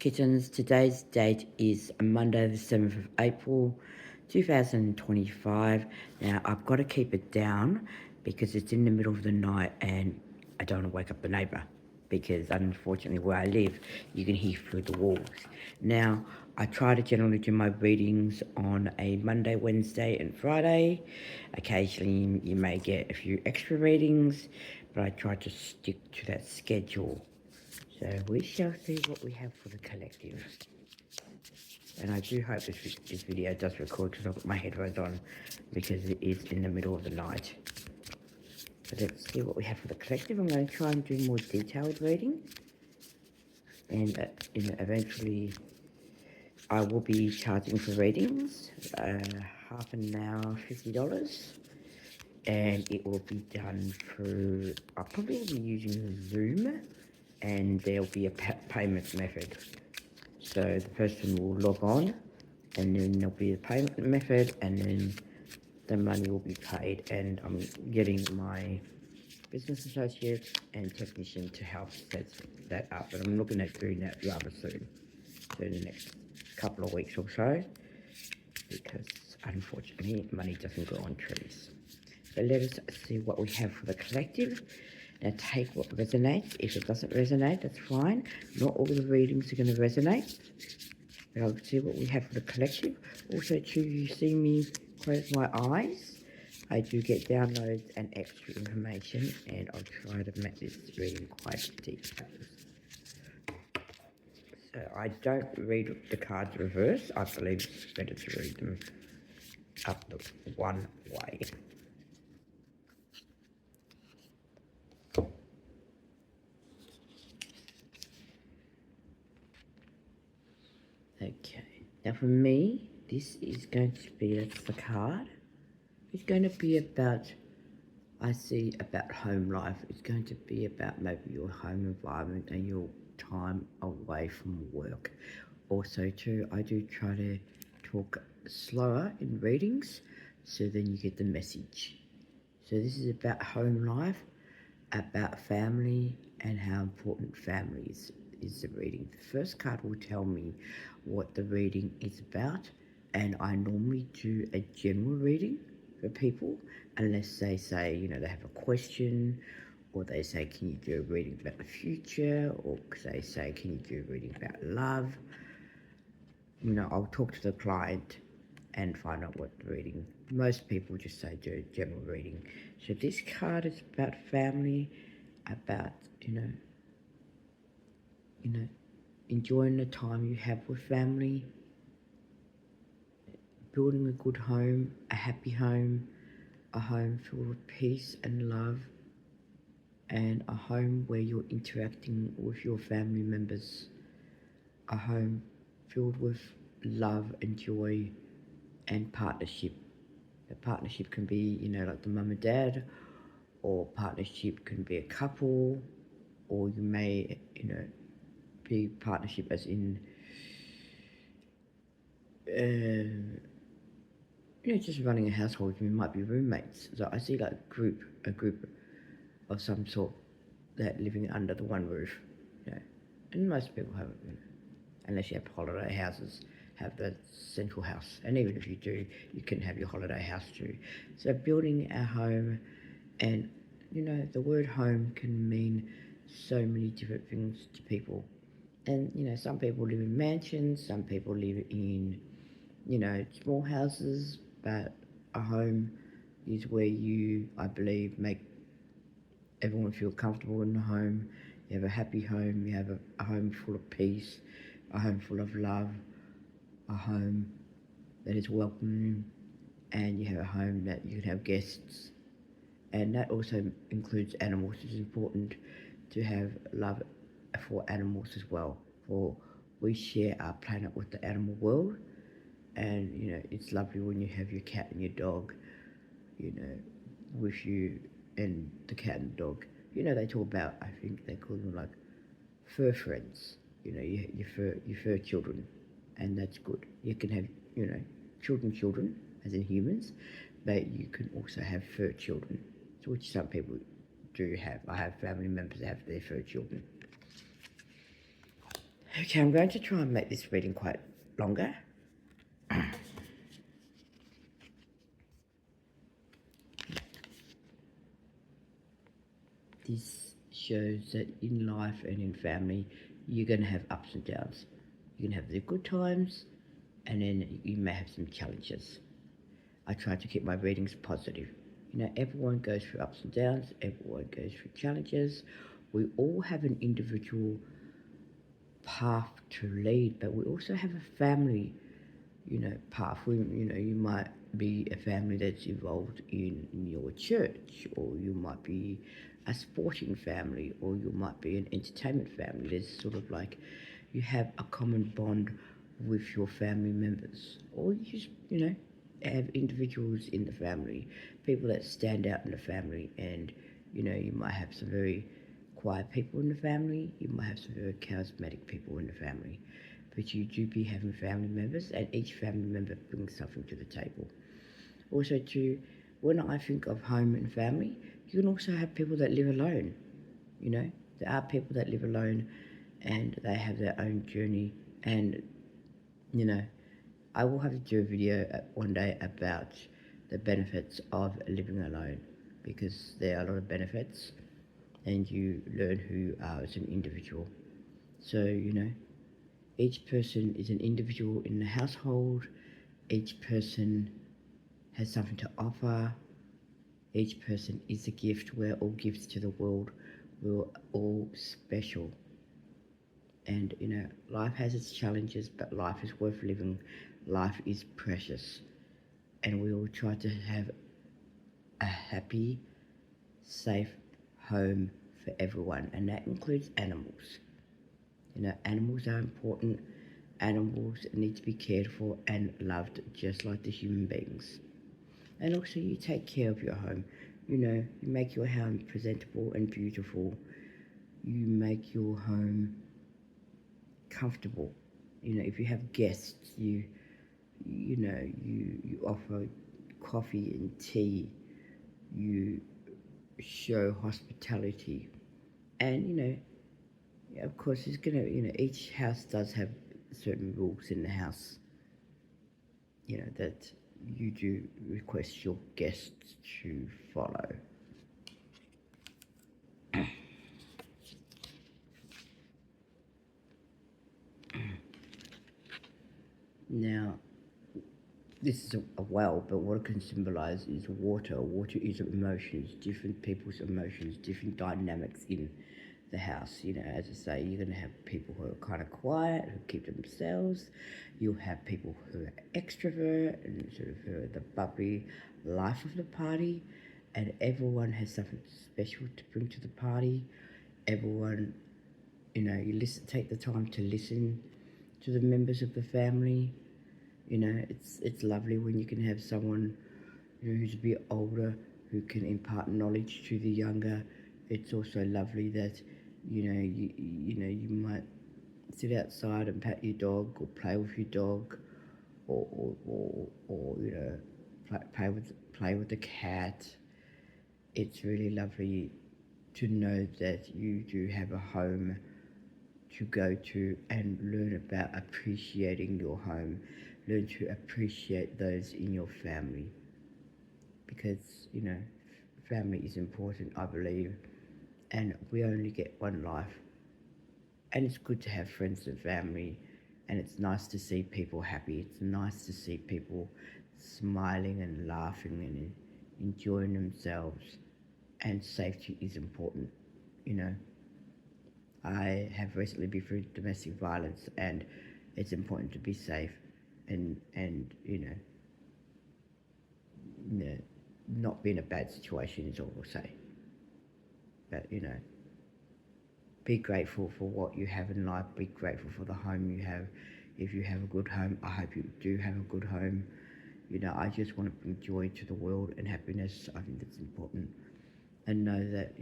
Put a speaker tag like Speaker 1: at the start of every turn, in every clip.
Speaker 1: Kittens, today's date is Monday the 7th of April 2025. Now I've got to keep it down because it's in the middle of the night and I don't want to wake up the neighbour because unfortunately where I live you can hear through the walls. Now I try to generally do my readings on a Monday, Wednesday and Friday. Occasionally you may get a few extra readings, but I try to stick to that schedule. So we shall see what we have for the collective. And I do hope this video does record because I've got my headphones on because it is in the middle of the night. So let's see what we have for the collective. I'm going to try and do more detailed reading. And eventually I will be charging for readings. Half an hour, $50. And it will be done through, I'll probably be using Zoom. And there'll be a payment method. So the person will log on and then there'll be a payment method and then the money will be paid, and I'm getting my business associate and technician to help set that up, but I'm looking at doing that rather soon, so in the next couple of weeks or so, because unfortunately money doesn't grow on trees. So let us see what we have for the collective. Now take what resonates. If it doesn't resonate, that's fine. Not all the readings are going to resonate. But I'll see what we have for the collective. Also, too, you see me close my eyes. I do get downloads and extra information, and I'll try to make this reading quite detailed. So I don't read the cards reverse. I believe it's better to read them up the one way. Okay, now for me, this is going to be, that's the card. It's going to be about, I see about home life. It's going to be about maybe your home environment and your time away from work. Also too, I do try to talk slower in readings so then you get the message. So this is about home life, about family and how important family is the reading. The first card will tell me what the reading is about, and I normally do a general reading for people unless they say, you know, they have a question, or they say, can you do a reading about the future, or they say, can you do a reading about love. You know, I'll talk to the client and find out what the reading. Most people just say do a general reading. So this card is about family, about, you know, enjoying the time you have with family, building a good home, a happy home, a home filled with peace and love, and a home where you're interacting with your family members, a home filled with love and joy and partnership. The partnership can be, you know, like the mum and dad, or partnership can be a couple, or you may, you know, be partnership as in, you know, just running a household. You might be roommates. So I see like a group of some sort that living under the one roof, you know. And most people have, you know, unless you have holiday houses, have the central house. And even if you do, you can have your holiday house too. So building a home, and, you know, the word home can mean so many different things to people. And, you know, some people live in mansions, some people live in, you know, small houses, but a home is where you, I believe, make everyone feel comfortable in the home. You have a happy home, you have a home full of peace, a home full of love, a home that is welcoming, and you have a home that you can have guests. And that also includes animals. It's important to have love for animals as well, for we share our planet with the animal world. And, you know, it's lovely when you have your cat and your dog, you know, with you, and the cat and the dog, you know, they talk about, I think they call them like fur friends, you know, your fur children, and that's good. You can have, you know, children, as in humans, but you can also have fur children, which some people do have. I have family members that have their fur children. Okay, I'm going to try and make this reading quite longer. This shows that in life and in family, you're going to have ups and downs. You're going to have the good times, and then you may have some challenges. I try to keep my readings positive. You know, everyone goes through ups and downs, everyone goes through challenges. We all have an individual path to lead, but we also have a family, path. You might be a family that's involved in your church, or you might be a sporting family, or you might be an entertainment family. There's sort of like you have a common bond with your family members, or you just, have individuals in the family, people that stand out in the family, and you might have some very quiet people in the family, you might have some very charismatic people in the family, but you do be having family members, and each family member brings something to the table. Also, too, when I think of home and family, you can also have people that live alone. You know, there are people that live alone, and they have their own journey, and you know, I will have to do a video one day about the benefits of living alone, because there are a lot of benefits, and you learn who you are as an individual. So, each person is an individual in the household, each person has something to offer, each person is a gift. We're all gifts to the world, we're all special. And life has its challenges, but life is worth living, life is precious, and we all try to have a happy, safe home for everyone, and that includes animals. Animals are important. Animals need to be cared for and loved just like the human beings. And also, you take care of your home. You make your home presentable and beautiful. You make your home comfortable. If you have guests, you offer coffee and tea. You show hospitality, and of course, it's gonna. Each house does have certain rules in the house. That you do request your guests to follow. Now, this is a well, but what it can symbolize is water. Water is emotions, different people's emotions, different dynamics in the house. As I say, you're going to have people who are kind of quiet, who keep to themselves. You'll have people who are extrovert and sort of who are the bubbly life of the party, and everyone has something special to bring to the party. Everyone, you take the time to listen to the members of the family. It's lovely when you can have someone who's a bit older who can impart knowledge to the younger. It's also lovely that you might sit outside and pat your dog or play with your dog, or play with the cat. It's really lovely to know that you do have a home to go to and learn about appreciating your home. Learn to appreciate those in your family, because family is important, I believe, and we only get one life, and it's good to have friends and family, and it's nice to see people happy. It's nice to see people smiling and laughing and enjoying themselves, and safety is important. you know I have recently been through domestic violence, and it's important to be safe, and not be in a bad situation is all I'll say. But be grateful for what you have in life. Be grateful for the home you have. If you have a good home, I hope you do have a good home. I just want to bring joy to the world and happiness. I think that's important, and know that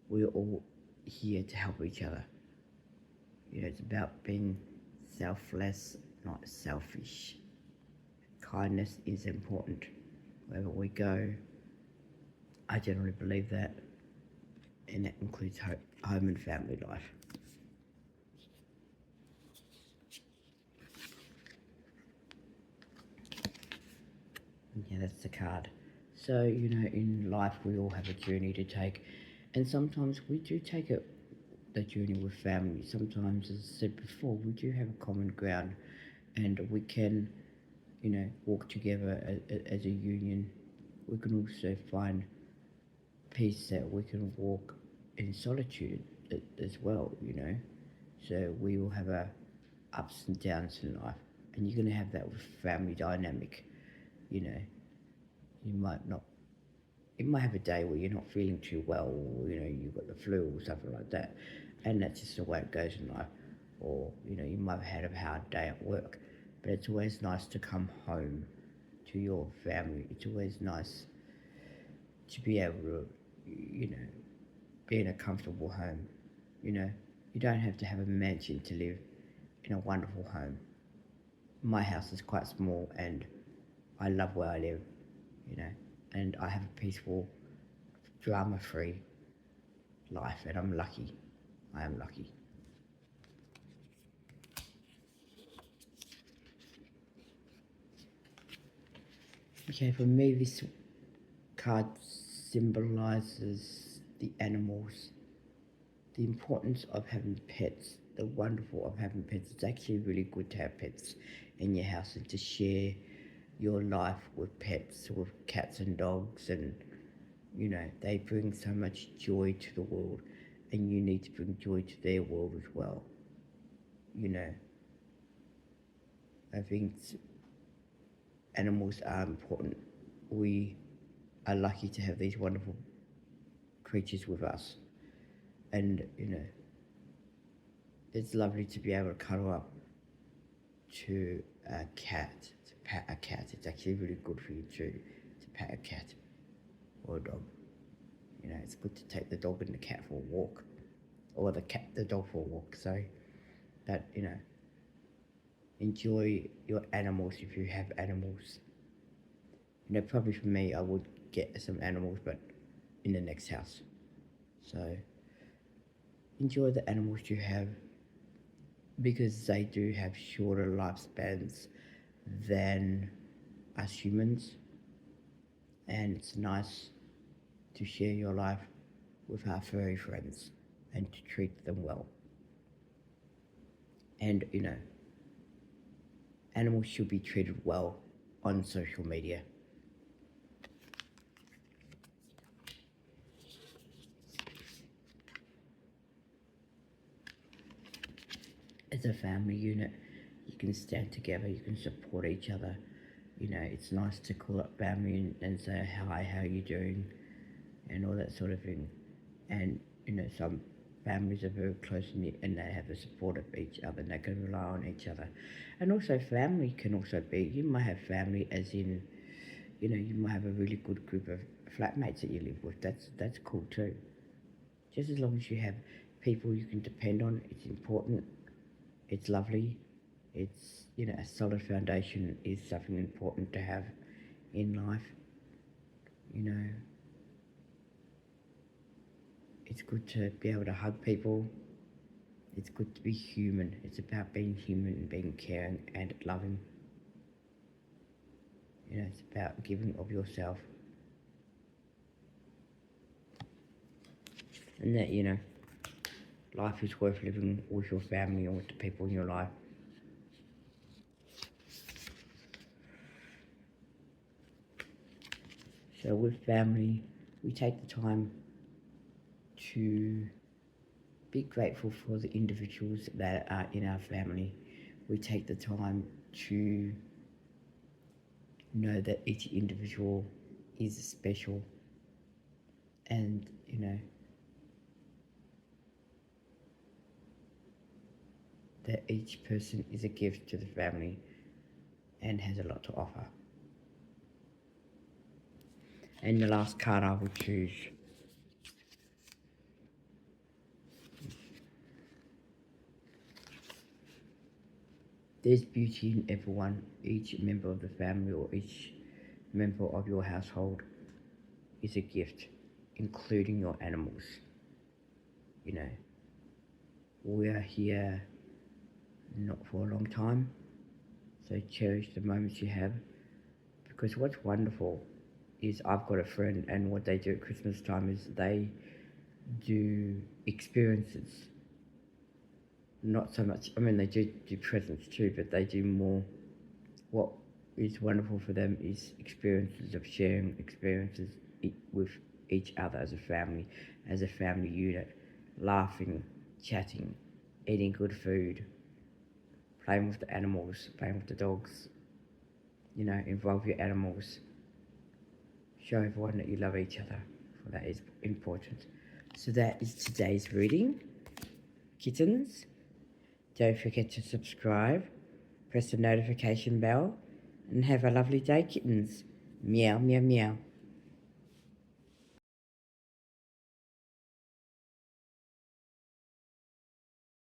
Speaker 1: we're all here to help each other. It's about being selfless, not selfish. Kindness is important wherever we go. I generally believe that, and that includes home and family life. Yeah, that's the card. So, you know, in life we all have a journey to take, and sometimes we do take it the journey with family. Sometimes, as I said before, we do have a common ground, and we can, you know, walk together as a union. We can also find peace that we can walk in solitude as well, you know. So we will have our ups and downs in life, and you're going to have that with family dynamic, you know. You might not, you might have a day where you're not feeling too well, or, you know, you've got the flu or something like that, and that's just the way it goes in life. Or, you know, you might have had a hard day at work, but it's always nice to come home to your family. It's always nice to be able to, you know, be in a comfortable home. You know, you don't have to have a mansion to live in a wonderful home. My house is quite small, and I love where I live, you know, and I have a peaceful, drama free life, and I'm lucky. I am lucky. Okay, for me, this card symbolizes the animals, the importance of having pets, the wonderful of having pets. It's actually really good to have pets in your house and to share your life with pets, with cats and dogs, and you know, they bring so much joy to the world, and you need to bring joy to their world as well. You know, I think animals are important. We are lucky to have these wonderful creatures with us, and you know, it's lovely to be able to cuddle up to a cat, to pet a cat. It's actually really good for you too, to pet a cat or a dog. You know, it's good to take the dog and the cat for a walk, or the dog for a walk. So that, you know, enjoy your animals if you have animals. You know, probably for me, I would get some animals, but in the next house. So enjoy the animals you have, because they do have shorter lifespans than us humans, and it's nice to share your life with our furry friends and to treat them well. And you know, animals should be treated well on social media. As a family unit, you can stand together, you can support each other. You know, it's nice to call up family and say, hi, how are you doing? And all that sort of thing. And, you know, some families are very close knit and they have the support of each other and they can rely on each other. And also family can also be, you might have family as in, you know, you might have a really good group of flatmates that you live with. That's cool too. Just as long as you have people you can depend on, it's important. It's lovely. It's, you know, a solid foundation is something important to have in life. You know, it's good to be able to hug people. It's good to be human. It's about being human and being caring and loving. You know, it's about giving of yourself. And that, you know, life is worth living with your family and with the people in your life. So with family, we take the time to be grateful for the individuals that are in our family. We take the time to know that each individual is special, and you know, that each person is a gift to the family and has a lot to offer. And the last card I will choose, there's beauty in everyone. Each member of the family or each member of your household is a gift, including your animals. You know, we are here not for a long time, so cherish the moments you have, Because what's wonderful is I've got a friend, and what they do at Christmas time is they do experiences. Not so much, I mean, they do presents too, but they do more. What is wonderful for them is experiences of sharing experiences with each other as a family unit, laughing, chatting, eating good food, playing with the animals, playing with the dogs. You know, involve your animals. Show everyone that you love each other, for that is important. So that is today's reading, kittens. Don't forget to subscribe, press the notification bell, and have a lovely day, kittens. Meow, meow, meow.